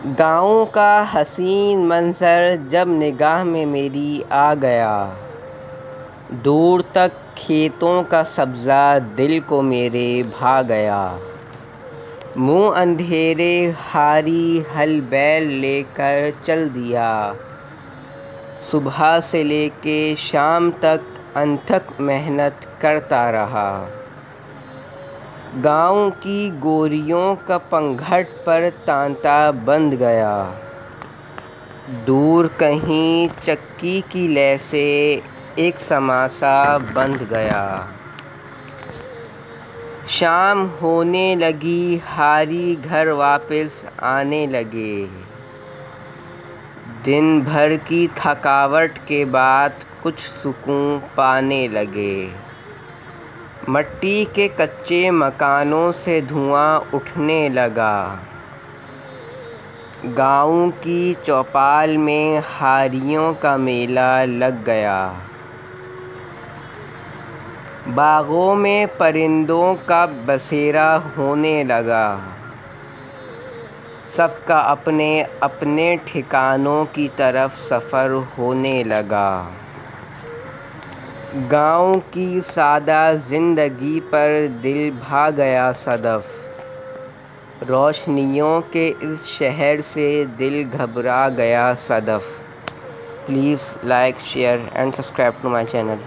गाँव का हसीन मंज़र जब निगाह में मेरी आ गया, दूर तक खेतों का सब्ज़ा दिल को मेरे भा गया। मुँह अंधेरे हारी हल बैल लेकर चल दिया, सुबह से लेके शाम तक अनथक मेहनत करता रहा। गाँव की गोरियों का पंघट पर तांता बंध गया, दूर कहीं चक्की की लय से एक समासा बंध गया। शाम होने लगी, हारी घर वापस आने लगे। दिन भर की थकावट के बाद कुछ सुकून पाने लगे। मट्टी के कच्चे मकानों से धुआं उठने लगा। गाँव की चौपाल में हारियों का मेला लग गया। बागों में परिंदों का बसेरा होने लगा। सबका अपने अपने ठिकानों की तरफ सफ़र होने लगा। गाँव की सादा ज़िंदगी पर दिल भा गया सदफ। रोशनियों के इस शहर से दिल घबरा गया Sadaf. Please like, share and subscribe to my channel.